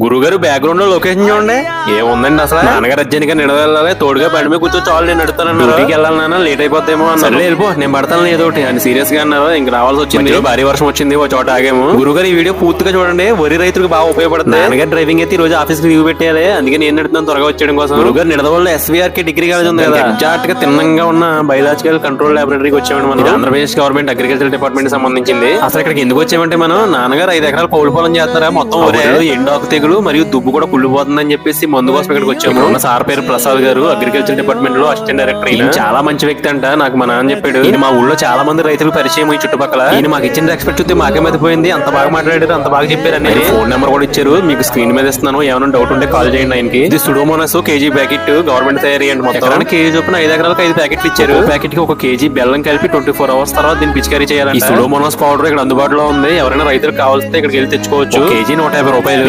గురుగారు బ్యాక్గ్రౌండ్ లో లొకేషన్ చూడండి ఏముందండి అసలు నాన్నగారు అర్జెంట్గా నిడదెళ్ళాలి తోడుగా బండి మీద కూర్చో చాలు నేను నడుతాను ఇంటికి వెళ్ళాలి నాన్న లేట్ అయిపోతేమో అన్నారు వెళ్ళిపో నేను పడతాను ఏదో ఒకటి అని సీరియస్ గా అన్నారు ఇంక రావాల్సి వచ్చింది భారీ వర్షం వచ్చింది ఒక చోట ఆగాము గురుగారు ఈ వీడియో పూర్తిగా చూడండి వరి రైతులకు బాగా ఉపయోగపడుతుంది నాన్నగారు డ్రైవింగ్ అయితే ఈ రోజు ఆఫీస్ లీవ్ పెట్టేయాలి అందుకే నేను నడుతున్నాను త్వరగా వచ్చేయడం కోసం గురుగారు నిడదవల్లో ఎస్వీఆర్ కి డిగ్రీ కాలేజ్ ఉంది కదా ఎగ్జాక్ట్ గా తిన్నంగా ఉన్న బయలాజికల్ కంట్రోల్ లాబొరేటరీకి వచ్చామండి మనం ఆంధ్రప్రదేశ్ గవర్నమెంట్ అగ్రికల్చర్ డిపార్ట్మెంట్ సంబంధించింది అసలు ఇక్కడికి ఎందుకు వచ్చామంటే మనం నాన్నగారు 5 ఎకరాలు కౌలు పొలం చేస్తారా మొత్తం ఎండాకు తెగులు మరియు దుబ్బు కూడా కుళ్ళిపోతుందని చెప్పేసి మందు కోసం ఇక్కడికి వచ్చాము ఉన్న సార్ పేరు ప్రసాద్ గారు అగ్రికల్చర్ డిపార్ట్మెంట్ లో అసిస్టెంట్ డైరెక్టర్ ఈయన చాలా మంచి వ్యక్తి అంట నాకు మా నాన్న చెప్పాడు ఈయన మా ఊళ్ళో చాలా మంది రైతులు పరిచయం ఈ చుట్టుపక్కల ఈయన మాకు ఇచ్చిన రెస్పెక్ట్ చూస్తే మాకే మతిపోయింది అంత బాగా మాట్లాడారు అంత బాగా చెప్పారని ఫోన్ నెంబర్ కూడా ఇచ్చారు మీకు స్క్రీన్ మీద ఇస్తున్నాను ఏమైనా డౌట్ ఉంటే కాల్ చేయండి ఆయనకి ఇది సుడోమోనాస్ కేజీ ప్యాకెట్ గవర్నమెంట్ తయారీ అండి మొత్తం కేజీ చొప్పున 5 ఎకరాలకు 5 ప్యాకెట్లు ఇచ్చారు ప్యాకెట్ కి 1 కేజీ బెల్లం కలిపి 24 అవర్స్ తర్వాత దీన్ని పిచికారీ చేయాలి సుడోమోనాస్ పౌడర్ ఇక్కడ అందుబాటులో ఉంది ఎవరైనా రైతులకు కావాల్సి ఇక్కడికి వెళ్ళి తెచ్చుకోవచ్చు కేజీ 150 రూపాయలు